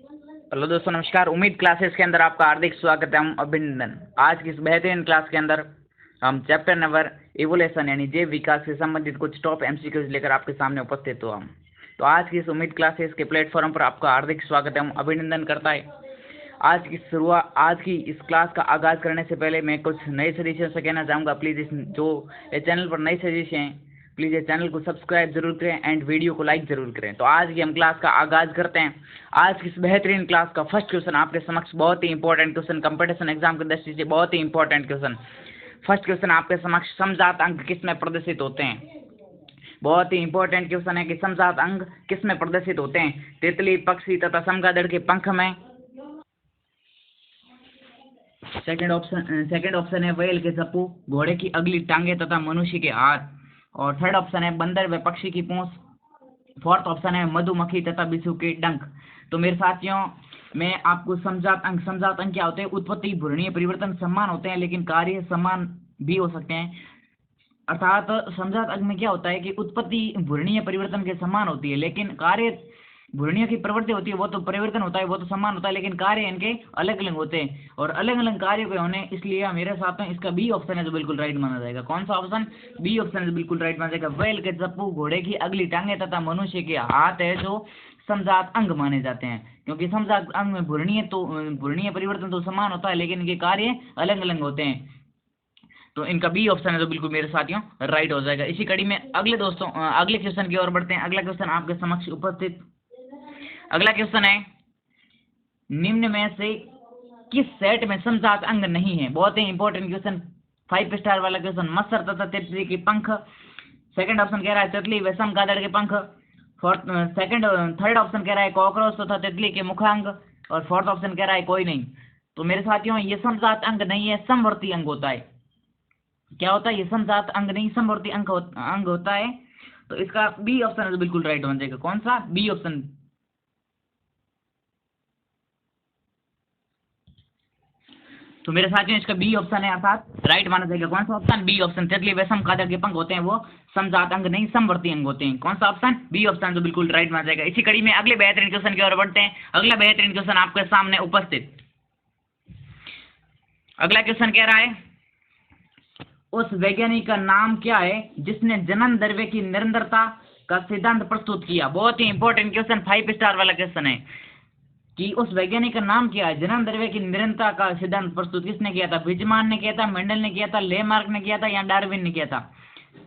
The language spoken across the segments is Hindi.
हेलो दोस्तों, नमस्कार। उम्मीद क्लासेस के अंदर आपका हार्दिक स्वागत है। हम अभिनंदन। आज की इस बेहतरीन क्लास के अंदर हम चैप्टर नंबर इवोल्यूशन यानी जैव विकास से संबंधित कुछ टॉप एमसीक्यूज लेकर आपके सामने उपस्थित हुआ हम। तो आज की इस उम्मीद क्लासेस के प्लेटफॉर्म पर आपका हार्दिक स्वागत है, हम अभिनंदन करता है। आज की इस क्लास का आगाज करने से पहले मैं कुछ नए सदस्यों से कहना चाहूँगा। प्लीज़ जो इस चैनल पर नए सदस्य हैं, प्लीज़ इस चैनल को सब्सक्राइब जरूर करें एंड वीडियो को लाइक जरूर करें। तो आज की हम क्लास का आगाज करते हैं। आज की इस बेहतरीन क्लास का फर्स्ट क्वेश्चन आपके समक्ष बहुत ही इंपॉर्टेंट क्वेश्चन, कंपटीशन एग्जाम की दृष्टि से बहुत ही इंपॉर्टेंट क्वेश्चन। फर्स्ट क्वेश्चन आपके समक्ष, समजात अंग किस में प्रदर्शित होते हैं। बहुत ही इंपॉर्टेंट क्वेश्चन है कि समजात अंग किस में प्रदर्शित होते हैं। तितली, पक्षी तथा चमगादड़ के पंख में। सेकंड ऑप्शन है व्हेल के चप्पू, घोड़े की अगली टांगे तथा मनुष्य के हाथ। और थर्ड ऑप्शन है बंदर व पक्षी की पूंछ। फोर्थ ऑप्शन है मधुमक्खी तथा बिच्छू के डंक। तो मेरे साथियों, मैं आपको समजात अंग क्या होते हैं। उत्पत्ति, भ्रूणीय परिवर्तन समान होते हैं लेकिन कार्य समान भी हो सकते हैं। अर्थात समजात अंग में क्या होता है कि उत्पत्ति भ्रूणीय परिवर्तन के समान होती है लेकिन कार्य, भ्रूणीय की प्रवृत्ति होती है वो तो परिवर्तन होता है, वो तो समान होता है, लेकिन कार्य इनके अलग अलग होते हैं और अलग अलग कार्यों के होने, इसलिए मेरे साथ में इसका बी ऑप्शन है जो बिल्कुल राइट माना जाएगा। कौन सा ऑप्शन? बी ऑप्शन है जो बिल्कुल राइट माना जाएगा। बैल के चप्पू, घोड़े की अगली टांगे तथा मनुष्य के हाथ है जो समजात अंग माने जाते हैं, क्योंकि समजात अंग में भ्रूणीय परिवर्तन तो समान होता है लेकिन इनके कार्य अलग अलग होते हैं। तो इनका बी ऑप्शन है जो बिल्कुल मेरे साथियों राइट हो जाएगा। इसी कड़ी में अगले क्वेश्चन की ओर बढ़ते हैं। अगला क्वेश्चन आपके समक्ष उपस्थित। अगला क्वेश्चन है, निम्न में से किस सेट में समजात अंग नहीं है। बहुत ही इंपॉर्टेंट क्वेश्चन, 5 स्टार वाला क्वेश्चन। मत्सर तथा तितली के पंख। सेकंड ऑप्शन कह रहा है तितली व चमगादड़ के पंख। थर्ड ऑप्शन कह रहा है कॉकरोच तथा तितली के मुखांग। और फोर्थ ऑप्शन कह रहा है कोई नहीं। तो मेरे साथियों, ये समजात अंग नहीं है, समवर्ती अंग होता है। क्या होता है? ये समजात अंग नहीं, समवर्ती अंग होता है। तो इसका बी ऑप्शन है बिल्कुल राइट बन जाएगा। कौन सा? B option. तो मेरे साथियों, इसका बी ऑप्शन है अर्थात राइट माना जाएगा। कौन सा ऑप्शन? B option. तितली व चमगादड़ के पंख होते हैं वो समजात अंग नहीं, समवर्ती अंग होते हैं। कौन सा ऑप्शन? बी ऑप्शन, जो बिल्कुल राइट माना जाएगा। इसी कड़ी में अगले बेहतरीन क्वेश्चन की ओर बढ़ते हैं। अगला बेहतरीन क्वेश्चन आपके सामने उपस्थित। अगला क्वेश्चन कह रहा है, उस वैज्ञानिक का नाम क्या है जिसने जनन द्रव्य की निरंतरता का सिद्धांत प्रस्तुत किया। बहुत ही इंपॉर्टेंट क्वेश्चन, 5 स्टार वाला क्वेश्चन है कि उस वैज्ञानिक का नाम क्या है। जनन द्रव्य की निरंतरता का सिद्धांत प्रस्तुत किसने किया था? वीजमान ने किया था, मेंडल ने किया था, लेमार्क ने किया था या डार्विन ने किया था।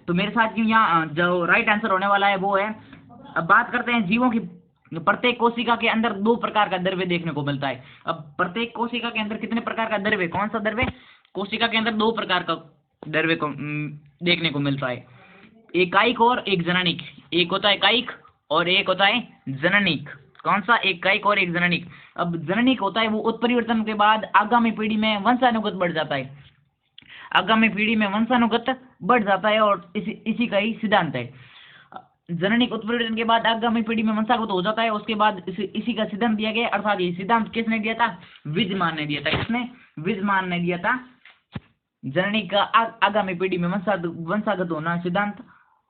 तो मेरे साथ यहाँ जो राइट आंसर होने वाला है वो है, अब बात करते हैं जीवों की। प्रत्येक कोशिका के अंदर 2 प्रकार का द्रव्य देखने को मिलता है। अब प्रत्येक कोशिका के अंदर कितने प्रकार का द्रव्य? कौन सा द्रव्य? कोशिका के अंदर 2 प्रकार का द्रव्य को देखने को मिलता है, एकाइक और एक जननिक। एक होता है कायिक और एक होता है जननिक। कौन सा? एक कायिक और एक जननिक। अब जननिक होता है वो उत्परिवर्तन के बाद आगामी पीढ़ी में वंशानुगत बढ़ जाता है, आगामी पीढ़ी में वंशानुगत बढ़ जाता है और इसी का ही सिद्धांत है। जननिक उत्परिवर्तन के बाद आगामी पीढ़ी में वंशानुगत हो जाता है, उसके बाद इसी का सिद्धांत दिया गया। अर्थात ये सिद्धांत किसने दिया था? वीजमान ने दिया था। किसने? वीजमान ने दिया था। जननी का आगामी पीढ़ी में वंशागत होना सिद्धांत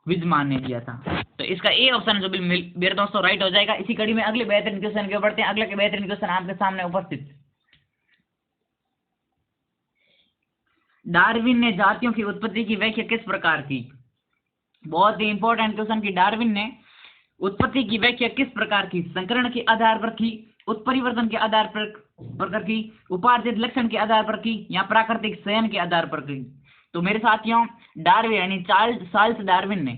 वीजमान ने दिया था। तो इसका ए ऑप्शन जो मेरे दोस्तों राइट हो जाएगा। इसी कड़ी में अगले बेहतरीन क्वेश्चन के बढ़ते हैं। अगला के बेहतरीन क्वेश्चन आपके सामने उपस्थित। डार्विन ने जातियों की उत्पत्ति की व्याख्या किस प्रकार की। बहुत ही इंपॉर्टेंट क्वेश्चन की डार्विन ने उत्पत्ति की व्याख्या किस प्रकार की? संकरण के आधार पर की, उत्परिवर्तन के आधार पर की, उपार्जित लक्षण के आधार पर की या प्राकृतिक चयन के आधार पर की। तो मेरे साथियों, डार्विन यानी चार्ल्स डार्विन ने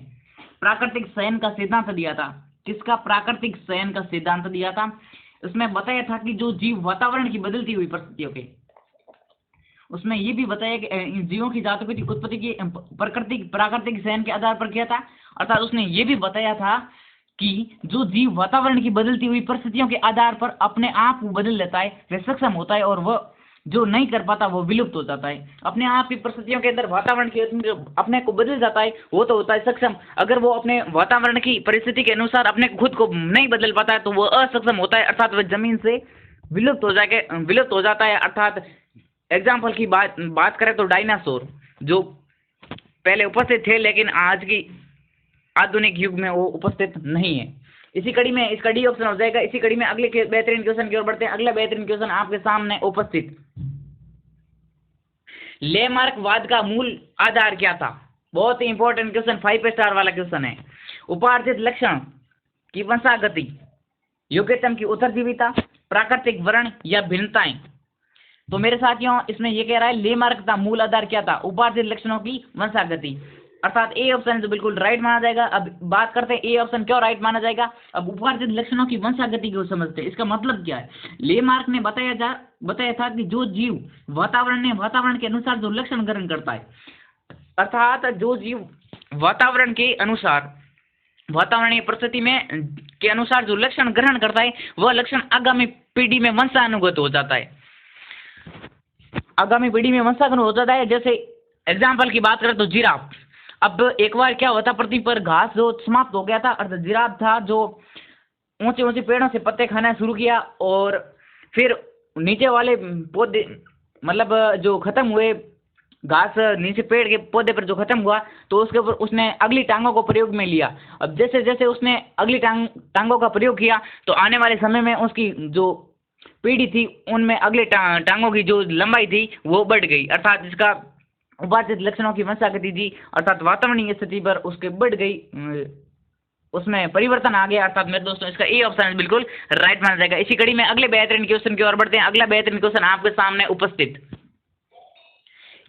प्राकृतिक चयन का सिद्धांत दिया था। किसका? प्राकृतिक चयन का सिद्धांत दिया था। उसमें बताया था कि जो जीव वातावरण की बदलती हुई परिस्थितियों के, उसमें ये भी बताया कि जीवों की जातियों की उत्पत्ति की प्राकृतिक चयन के आधार पर किया था। अर्थात उसने ये भी बताया था कि जो जीव वातावरण की बदलती हुई परिस्थितियों के आधार पर अपने आप को बदल लेता है वह सक्षम होता है, और वह जो नहीं कर पाता वो विलुप्त हो जाता है। अपने आप की परिस्थितियों के अंदर वातावरण की अपने को बदल जाता है, वो तो होता है सक्षम। अगर वो अपने वातावरण की परिस्थिति के अनुसार अपने खुद को नहीं बदल पाता है तो वो असक्षम होता है, अर्थात वह जमीन से विलुप्त हो जाता है। अर्थात एग्जाम्पल की बात करें तो डायनासोर जो पहले उपस्थित थे लेकिन आज की आधुनिक युग में वो उपस्थित नहीं है। इसी कड़ी में इसका डी ऑप्शन हो जाएगा। इसी कड़ी में अगले बेहतरीन क्वेश्चन की ओर बढ़ते हैं। अगला बेहतरीन क्वेश्चन आपके सामने उपस्थित, लेमार्कवाद का मूल आधार क्या था? बहुत ही इंपॉर्टेंट क्वेश्चन, 5 स्टार वाला क्वेश्चन है। उपार्जित लक्षण की वंशागति, योग्यतम की उत्तरजीविता, प्राकृतिक वर्ण या भिन्नताएं। तो मेरे साथियों इसमें ये कह रहा है लेमार्क का मूल आधार क्या था? उपार्जित लक्षणों की वंशागति, अर्थात ए ऑप्शन जो बिल्कुल राइट माना जाएगा। अब बात करते हैं ए ऑप्शन क्यों राइट माना जाएगा। अब उपार्जित लक्षणों की वंशागति को समझते हैं। इसका मतलब क्या है? लेमार्क ने बताया था कि जो जीव वातावरण के अनुसार जो लक्षण ग्रहण करता है, अर्थात जो जीव वातावरण के अनुसार, वातावरणीय परिस्थिति में के अनुसार जो लक्षण ग्रहण करता है, वह लक्षण आगामी पीढ़ी में वंशानुगत हो जाता है। आगामी पीढ़ी में वंशानुगत हो जाता है। जैसे एग्जाम्पल की बात करें तो जिराफ। अब एक बार क्या होता, पृथ्वी पर घास जो समाप्त हो गया था, अर्थात जिराफ था जो ऊंचे ऊंचे पेड़ों से पत्ते खाना शुरू किया, और फिर नीचे वाले पौधे मतलब जो खत्म हुए, घास नीचे पेड़ के पौधे पर जो खत्म हुआ, तो उसके ऊपर उसने अगली टांगों को प्रयोग में लिया। अब जैसे जैसे उसने अगली टांगों का प्रयोग किया, तो आने वाले समय में उसकी जो पीढ़ी थी उनमें अगले टांगों की जो लंबाई थी वो बढ़ गई, अर्थात जिसका उपार्जित लक्षणों की वंशागति थी, अर्थात वातावरणीय स्थिति पर उसके बढ़ गई, उसमें परिवर्तन आ गया। अर्थात मेरे दोस्तों इसका ए ऑप्शन बिल्कुल राइट माना जाएगा। इसी कड़ी में अगले बेहतरीन क्वेश्चन की ओर बढ़ते हैं। अगला बेहतरीन क्वेश्चन आपके सामने उपस्थित,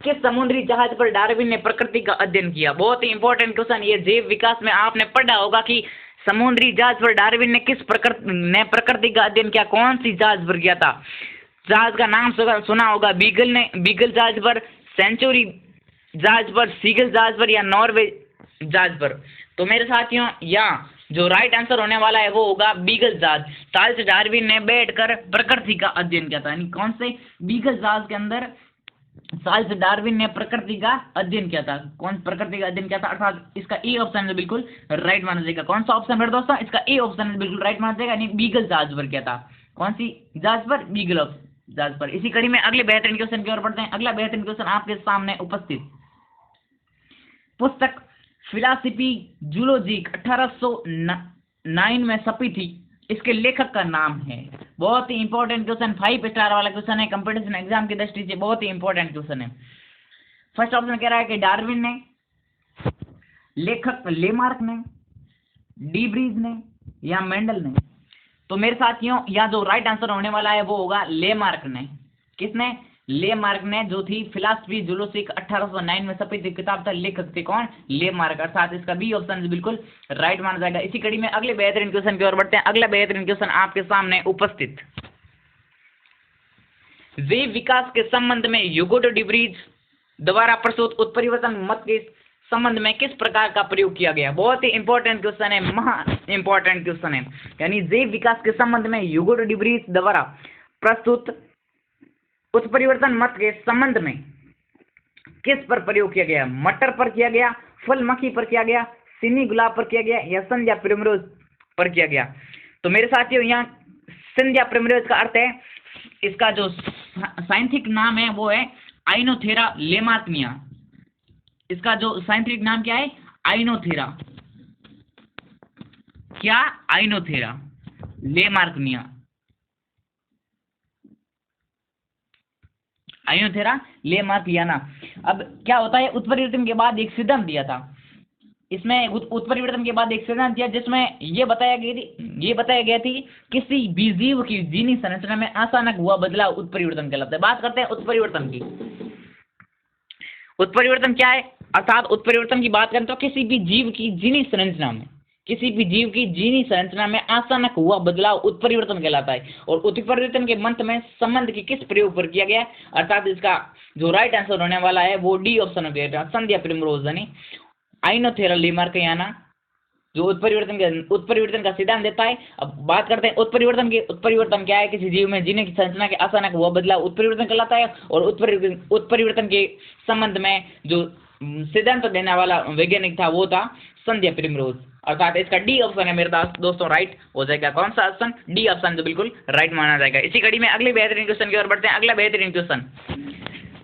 किस समुद्री जहाज पर डार्विन ने प्रकृति का अध्ययन किया? बहुत ही इंपॉर्टेंट क्वेश्चन ये। जैव विकास में आपने पढ़ा होगा कि समुद्री जहाज पर डार्विन ने प्रकृति का अध्ययन किया। कौन सी जहाज पर किया था? जहाज का नाम सुना होगा, बीगल जहाज पर, सेंचुरी जहाज पर, सीगल जहाज पर या नॉर्वे जहाज पर। तो मेरे साथियों यहाँ जो राइट आंसर होने वाला है वो होगा बीगल जहाज। चार्ल्स डार्विन ने बैठकर प्रकृति का अध्ययन किया था। यानी कौन से? बीगल जहाज के अंदर चार्ल्स डार्विन ने प्रकृति का अध्ययन किया था। कौन प्रकृति का अध्ययन किया था? अर्थात इसका ए ऑप्शन बिल्कुल राइट माना जाएगा। कौन सा ऑप्शन मेरे दोस्तों? इसका ए ऑप्शन बिल्कुल राइट माना जाएगा। यानी बीगल जहाज पर किया था। कौन सी जहाज पर? बीगल जहाज पर। इसी कड़ी में अगले बेहतरीन क्वेश्चन की ओर बढ़ते हैं। अगला बेहतरीन क्वेश्चन आपके सामने उपस्थित, पुस्तक फिलॉसफी जूलॉजिक 1809 में छपी थी, इसके लेखक का नाम है। बहुत ही इंपॉर्टेंट क्वेश्चन, 5 स्टार वाला क्वेश्चन है, कंपटीशन एग्जाम की दृष्टि से बहुत ही इंपॉर्टेंट क्वेश्चन है। फर्स्ट ऑप्शन कह रहा है कि डार्विन ने, लेखक लेमार्क ने, डीब्रीज ने या मेंडल ने। तो मेरे साथियों यहाँ जो राइट आंसर होने वाला है वो होगा लेमार्क ने। किसने? लेमार्क ने, जो थी फिलॉसफी जूलॉजिक 1809 में छपी थी किताब था, लेखक थे कौन? लेमार्क। अर्थात इसका बी ऑप्शन बिल्कुल राइट माना जाएगा। इसी कड़ी में अगले बेहतरीन क्वेश्चन की ओर बढ़ते हैं। अगला बेहतरीन क्वेश्चन आपके सामने उपस्थित, जैव विकास के संबंध में ह्यूगो डे व्रीज द्वारा प्रस्तुत उत्परिवर्तन मत के संबंध में किस प्रकार का प्रयोग किया गया? बहुत ही इंपॉर्टेंट क्वेश्चन है, महा इंपॉर्टेंट क्वेश्चन है। यानी जैव विकास के संबंध में ह्यूगो डे व्रीज द्वारा प्रस्तुत उत्परिवर्तन मत के संबंध में किस पर प्रयोग किया गया? मटर पर किया गया, फल मक्खी पर किया गया, सिनी गुलाब पर किया गया या संध्या प्रिमरोज पर किया गया? तो मेरे साथियों यहाँ संध्या प्रिमरोज का अर्थ है, इसका जो साइंटिफिक नाम है वो है आइनोथेरा लेमार्कनिया। इसका जो साइंटिफिक नाम क्या है? आइनोथेरा, क्या? आइनोथेरा लेमार्कनिया, आइनोथेरा लेमार्कियाना। अब क्या होता है, उत्परिवर्तन के बाद एक सिद्धांत दिया था। इसमें उत्परिवर्तन के बाद एक सिद्धांत दिया जिसमें ये बताया गया थी किसी भी जीव की जीनी संरचना में अचानक हुआ बदलाव उत्परिवर्तन कहलाता है। बात करते हैं उत्परिवर्तन की। उत्परिवर्तन क्या है? अर्थात उत्परिवर्तन की बात करें तो किसी भी जीव की जीनी संरचना में अचानक हुआ बदलाव उत्परिवर्तन कहलाता है। और उत्परिवर्तन के मंत्र में संबंध की किस प्रयोग पर किया गया? अर्थात इसका जो राइट आंसर होने वाला है वो डी ऑप्शन हो गया, संध्या प्रिमरोज यानी आइनोथेरा लेमार्कियाना, जो उत्परिवर्तन का सिद्धांत देता है। अब बात करते हैं उत्परिवर्तन क्या है? किसी जीव में जीने की संरचना के अचानक हुआ बदलाव उत्परिवर्तन कहलाता है। और उत्परिवर्तन के संबंध में जो सिद्धांत देने वाला वैज्ञानिक था वो था संध्या प्रिमरोज। अर्थात इसका डी ऑप्शन है मेरे दोस्तों राइट हो जाएगा। कौन सा ऑप्शन? डी ऑप्शन जो बिल्कुल राइट माना जाएगा। इसी कड़ी में अगले बेहतरीन क्वेश्चन की ओर बढ़ते हैं। अगला बेहतरीन क्वेश्चन,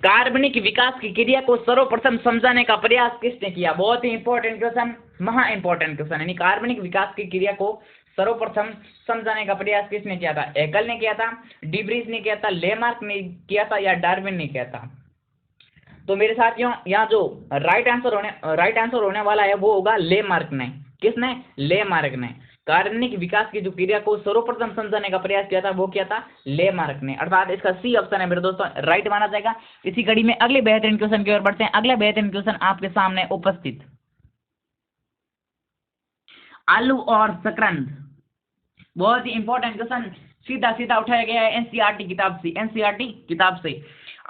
कार्बनिक विकास की क्रिया को सर्वप्रथम समझाने का प्रयास किसने किया? बहुत ही इंपॉर्टेंट क्वेश्चन, महा इंपॉर्टेंट क्वेश्चन। यानी कार्बनिक विकास की क्रिया को सर्वप्रथम समझाने का प्रयास किसने किया था? हैकेल ने किया था, डीब्रीज ने किया था, लेमार्क ने किया था या डार्विन ने किया था? तो मेरे साथियों यहाँ जो राइट आंसर होने वाला है वो होगा लेमार्क ने। किसने? लेमार्क ने। कार्बनिक विकास की जो क्रिया को सर्वप्रथम समझाने का प्रयास किया था वो क्या था? लेमार्क ने। अर्थात इसका सी ऑप्शन है मेरे दोस्तों, राइट माना जाएगा। इसी कड़ी में अगले बेहतरीन क्वेश्चन की ओर बढ़ते हैं। अगला बेहतरीन क्वेश्चन आपके सामने उपस्थित, आलू और शकरकंद, बहुत ही इंपॉर्टेंट क्वेश्चन, सीधा सीधा उठाया गया है एनसीईआरटी किताब से।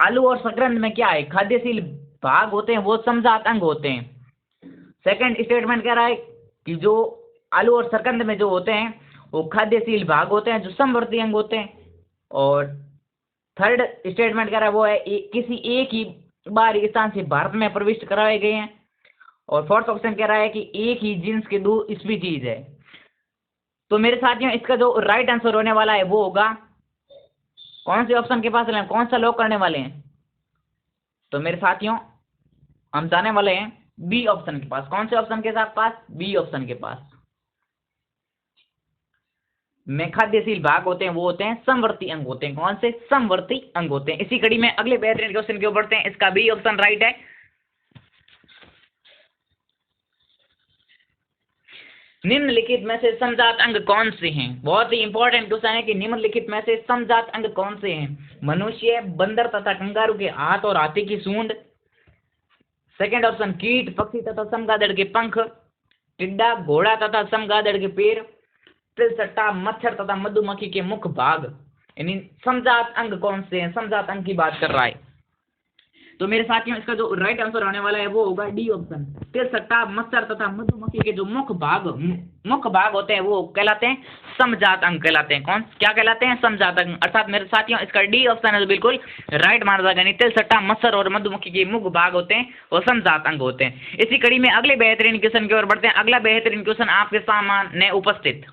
आलू और शकरकंद में क्या है? खाद्यशील भाग होते हैं, वो समजात अंग होते हैं। सेकंड स्टेटमेंट कह रहा है कि जो आलू और शकरकंद में जो होते हैं वो खाद्यशील भाग होते हैं, जो समवर्ती अंग होते हैं। और थर्ड स्टेटमेंट कह रहा है वो है किसी एक ही बाहरी स्थान से भारत में प्रविष्ट कराए गए हैं। और फोर्थ ऑप्शन कह रहा है कि एक ही जीन्स के 2 स्पीशीज है। तो मेरे साथियों इसका जो राइट आंसर होने वाला है वो होगा, कौन से ऑप्शन के पास कौन सा लॉक करने वाले हैं? तो मेरे साथियों हम जाने वाले हैं बी ऑप्शन के पास। कौन से ऑप्शन के साथ पास? बी ऑप्शन के पास। में खाद्यशील भाग होते हैं वो होते हैं समवर्ती अंग होते हैं। कौन से? समवर्ती अंग होते हैं। इसी कड़ी में अगले बेहतरीन क्वेश्चन की ओर बढ़ते हैं। इसका बी ऑप्शन राइट है। निम्नलिखित में से समजात अंग कौन से हैं? बहुत ही इंपॉर्टेंट क्वेश्चन है कि निम्नलिखित में से समजात अंग कौन से हैं? मनुष्य, बंदर तथा कंगारू के हाथ और हाथी की सूंड। सेकंड ऑप्शन कीट, पक्षी तथा चमगादड़ के पंख। टिड्डा, घोड़ा तथा चमगादड़ के पैर। तिलसट्टा, मच्छर तथा मधुमक्खी के मुख भाग। यानी समजात अंग कौन से हैं? समजात अंग की बात कर रहा है। तो मेरे साथियों इसका जो राइट आंसर होने वाला है वो होगा डी ऑप्शन। तिलसट्टा, मच्छर तथा मधुमक्खी के जो मुख भाग होते हैं वो कहलाते हैं समजात अंग कहलाते हैं। कौन? क्या कहलाते हैं? समजात अंग। अर्थात मेरे साथियों इसका डी ऑप्शन है जो बिल्कुल राइट माना जाएगा। नहीं, तिलसट्टा, मच्छर और मधुमक्खी के मुख भाग होते हैं वो समजात अंग होते हैं। इसी कड़ी में अगले बेहतरीन क्वेश्चन की ओर बढ़ते हैं। अगला बेहतरीन क्वेश्चन आपके सामने उपस्थित,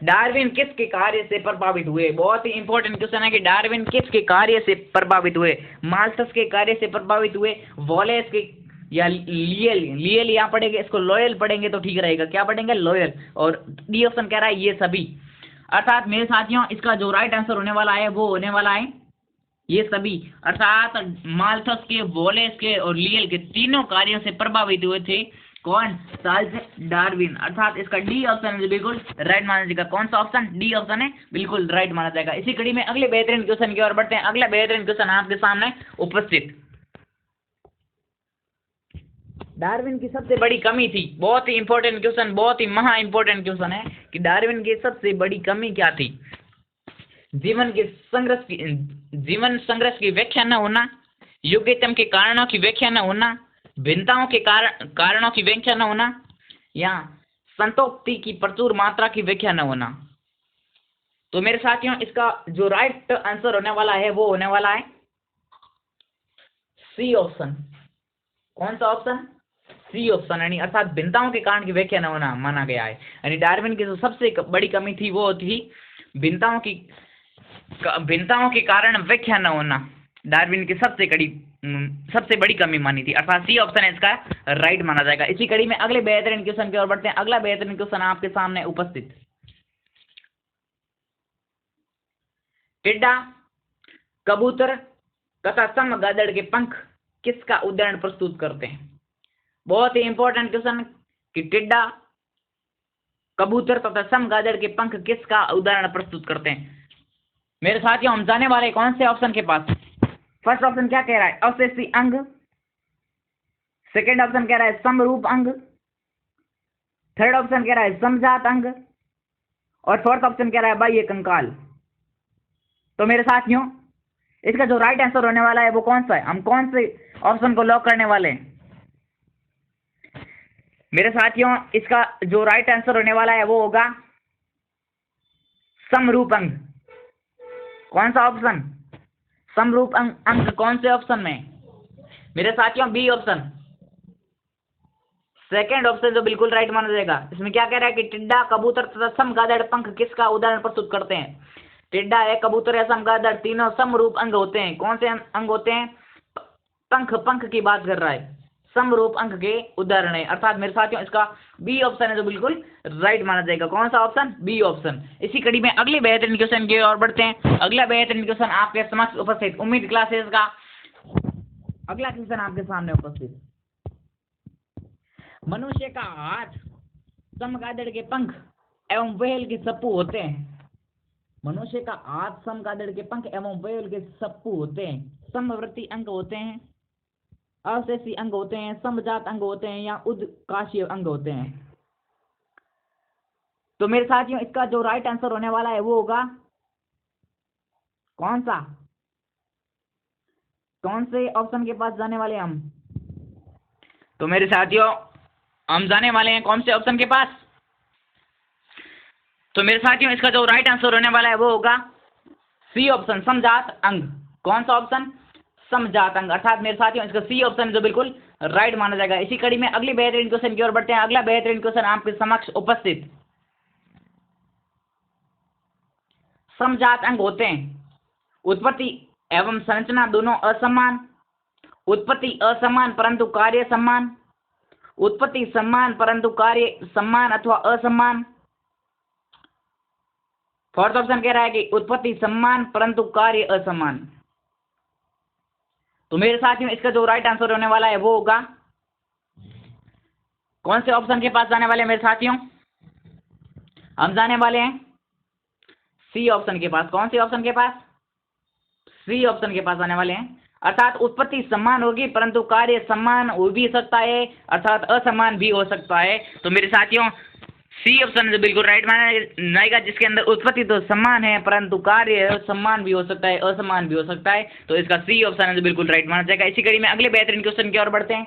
डार्विन किसके कार्य से प्रभावित हुए? बहुत ही इंपॉर्टेंट क्वेश्चन है कि डार्विन किसके कार्य से प्रभावित हुए? माल्थस के कार्य से प्रभावित हुए, वॉलेस के या लियल यहाँ पढ़ेंगे, इसको लॉयल पढ़ेंगे तो ठीक रहेगा। क्या पढ़ेंगे? लॉयल। और डी ऑप्शन कह रहा है ये सभी। अर्थात मेरे साथियों इसका जो राइट आंसर होने वाला है वो होने वाला है ये सभी। अर्थात माल्थस के, वॉलेस के और लियल के तीनों कार्यों से प्रभावित हुए थे। कौन? Charles Darwin. अर्थात इसका डी ऑप्शन है बिल्कुल राइट माना जाएगा। कौन सा ऑप्शन? डी ऑप्शन है बिल्कुल राइट माना जाएगा। इसी कड़ी में अगले बेहतरीन क्वेश्चन की ओर बढ़ते हैं। अगला बेहतरीन क्वेश्चन आपके सामने उपस्थित, डार्विन की सबसे बड़ी कमी थी। बहुत ही इंपॉर्टेंट क्वेश्चन, बहुत ही महा इंपॉर्टेंट क्वेश्चन है कि डार्विन की सबसे बड़ी कमी क्या थी? जीवन संघर्ष की व्याख्या न होना, योग्यतम के कारणों की व्याख्या न होना, भिन्नताओं के कारणों की व्याख्या न होना, या संतोक्ति की प्रचुर मात्रा की व्याख्या न होना। तो मेरे साथियों इसका जो राइट आंसर होने वाला है वो होने वाला है सी ऑप्शन। कौन सा ऑप्शन? C option. यानी अर्थात भिन्नताओं के कारण की व्याख्या न होना माना गया है। यानी डार्विन की जो सबसे बड़ी कमी थी वो थी भिन्नताओं के कारण व्याख्या न होना। डार्विन की सबसे बड़ी कमी मानी थी। अर्थात सी ऑप्शन है इसका राइट माना जाएगा। इसी कड़ी में अगले बेहतरीन क्वेश्चन की ओर बढ़ते हैं। अगला बेहतरीन क्वेश्चन आपके सामने उपस्थित, टिड्डा, कबूतर तथा चमगादड़ के पंख किसका उदाहरण प्रस्तुत करते हैं? बहुत ही इंपॉर्टेंट क्वेश्चन कि टिड्डा, कबूतर तथा चमगादड़ के पंख किसका उदाहरण प्रस्तुत करते हैं? मेरे साथियों हम जाने वाले कौन से ऑप्शन के पास? फर्स्ट ऑप्शन क्या कह रहा है? अवशेषी अंग। सेकेंड ऑप्शन कह रहा है समरूप अंग। थर्ड ऑप्शन कह रहा है समजात अंग। और फोर्थ ऑप्शन कह रहा है बाह्य कंकाल। तो मेरे साथियों इसका जो राइट आंसर होने वाला है वो कौन सा है? हम कौन से ऑप्शन को लॉक करने वाले हैं? मेरे साथियों इसका जो राइट आंसर होने वाला है वो होगा समरूप अंग। कौन सा ऑप्शन? समरूप अंग। कौन से ऑप्शन में? मेरे साथियों बी ऑप्शन, सेकेंड ऑप्शन जो बिल्कुल राइट माना जाएगा। इसमें क्या कह रहा है कि टिड्डा, कबूतर तथा चमगादड़ पंख किसका उदाहरण प्रस्तुत करते हैं? टिड्डा है, कबूतर है, चमगादड़, तीनों समरूप अंग होते हैं। कौन से अंग होते हैं? पंख की बात कर रहा है। समरूप अंक के उदाहरण है। अर्थात मेरे साथियों इसका बी ऑप्शन है जो बिल्कुल राइट माना जाएगा। कौन सा ऑप्शन? B option. इसी कड़ी में अगले बेहतरीन क्वेश्चन की ओर बढ़ते हैं। अगला बेहतरीन क्वेश्चन आपके समक्ष उपस्थित उम्मीद क्लासेस का अगला क्वेश्चन आपके सामने उपस्थित। मनुष्य का हाथ, चमगादड़ के पंख एवं व्हेल के सप्पू होते हैं। मनुष्य का हाथ, चमगादड़ के पंख एवं व्हेल के सप्पू होते हैं। समवर्ती अंग होते हैं, अवशेषी अंग होते हैं, समजात अंग होते हैं या उदकाशीय अंग होते हैं। तो मेरे साथियों इसका जो राइट आंसर होने वाला है वो होगा कौन सा? कौन से ऑप्शन के पास जाने वाले हम? तो मेरे साथियों हम जाने वाले हैं कौन से ऑप्शन के पास? तो मेरे साथियों इसका जो राइट आंसर होने वाला है वो होगा सी ऑप्शन, समजात अंग। कौन सा ऑप्शन? समजात अंग। अर्थात मेरे साथियों इसका सी ऑप्शन जो बिल्कुल राइट माना जाएगा। इसी कड़ी में अगली बेहतरीन क्वेश्चन की ओर बढ़ते हैं। अगला बेहतरीन क्वेश्चन आपके समक्ष उपस्थित। समजात अंग होते हैं उत्पत्ति एवं संरचना दोनों असमान, उत्पत्ति असमान परंतु कार्य समान, उत्पत्ति समान परंतु कार्य समान अथवा असमान। फोर्थ ऑप्शन कह रहा है कि उत्पत्ति समान परंतु कार्य असमान। तो मेरे साथियों इसका जो राइट आंसर होने वाला है वो होगा कौन से ऑप्शन के पास जाने वाले हैं मेरे साथियों? हम जाने वाले हैं सी ऑप्शन के पास। कौन सी ऑप्शन के पास? सी ऑप्शन के पास आने वाले हैं। अर्थात उत्पत्ति समान होगी परंतु कार्य समान हो भी सकता है, अर्थात असमान भी हो सकता है। तो मेरे साथियों सी ऑप्शन जो बिल्कुल राइट माना जाएगा, जिसके अंदर उत्पत्ति तो समान है परंतु कार्य समान भी हो सकता है, असमान भी हो सकता है। तो इसका सी ऑप्शन है जो बिल्कुल राइट माना जाएगा। इसी कड़ी में अगले बेहतरीन क्वेश्चन की ओर बढ़ते हैं।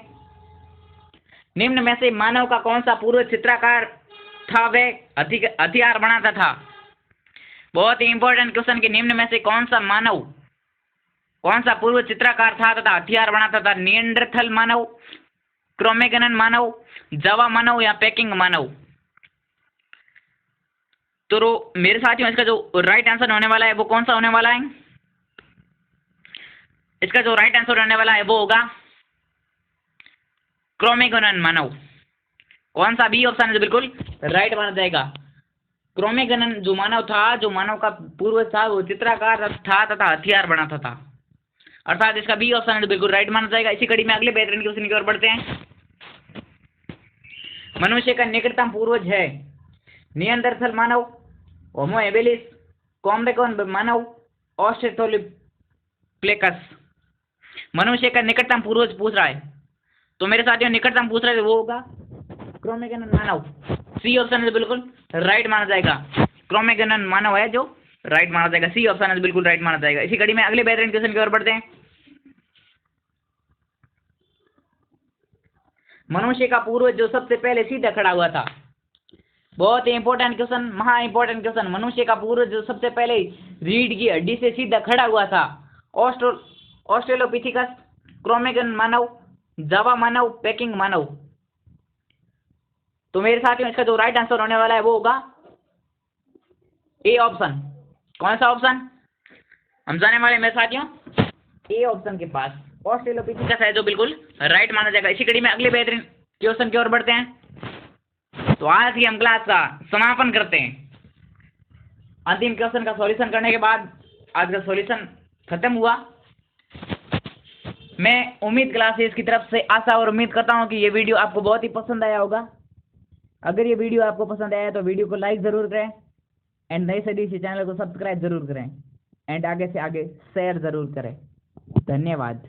निम्न में से मानव का कौन सा पूर्व चित्रकार था वह हथियार बनाता था? बहुत ही इंपॉर्टेंट क्वेश्चन कि निम्न में से कौन सा पूर्व चित्रकार था तथा हथियार बनाता था? निएंडरथल मानव, क्रोमेगनन मानव, जावा मानव या पेकिंग मानव। तो मेरे साथियों इसका जो राइट आंसर होने वाला है वो कौन सा होने वाला है? इसका जो राइट आंसर होने वाला है वो होगा क्रोमेगनन मानव। कौन सा? बी ऑप्शन है जो बिल्कुल राइट माना जाएगा। क्रोमेगनन जो मानव का पूर्वज था वो चित्रकार था तथा हथियार बनाता था। अर्थात इसका बी ऑप्शन है जो बिल्कुल राइट माना जाएगा। इसी कड़ी में अगले बेहतरीन क्वेश्चन की ओर बढ़ते हैं। मनुष्य का निकटतम पूर्वज है निएंडरथल मानव, होमो हेबिलिस, कॉम्बेकॉन मानव, ऑस्ट्रेलोपिथेकस। मनुष्य का निकटतम पूर्वज पूछ रहा है, तो मेरे साथियों निकटतम पूछ रहा है वो होगा क्रोमेगनन मानव। सी ऑप्शन है बिल्कुल राइट माना जाएगा। क्रोमेगनन मानव है जो राइट माना जाएगा। सी ऑप्शन है बिल्कुल राइट माना जाएगा। इसी कड़ी में अगले बेहतरीन क्वेश्चन की ओर बढ़ते हैं। मनुष्य का पूर्वज जो सबसे पहले सीधा खड़ा हुआ था। बहुत ही इंपॉर्टेंट क्वेश्चन, महा इंपॉर्टेंट क्वेश्चन। मनुष्य का पूर्वज जो सबसे पहले रीढ़ की हड्डी से सीधा खड़ा हुआ था। ऑस्ट्रेलोपिथेकस, क्रोमेगनन मानव, जावा मानव, पेकिंग मानव। तो मेरे साथियों इसका जो राइट आंसर होने वाला है वो होगा ए ऑप्शन। कौन सा ऑप्शन? हम जाने वाले मेरे साथियों ए ऑप्शन के पास। ऑस्ट्रेलोपिथेकस है जो बिल्कुल राइट माना जाएगा। इसी कड़ी में अगले बेहतरीन क्वेश्चन की ओर बढ़ते हैं। तो आज की हम क्लास का समापन करते हैं। अंतिम क्वेश्चन का सॉल्यूशन करने के बाद आज का सॉल्यूशन खत्म हुआ। मैं उम्मीद क्लासेस की तरफ से आशा और उम्मीद करता हूं कि ये वीडियो आपको बहुत ही पसंद आया होगा। अगर ये वीडियो आपको पसंद आया तो वीडियो को लाइक ज़रूर करें एंड नए से चैनल को सब्सक्राइब ज़रूर करें एंड आगे से आगे शेयर ज़रूर करें। धन्यवाद।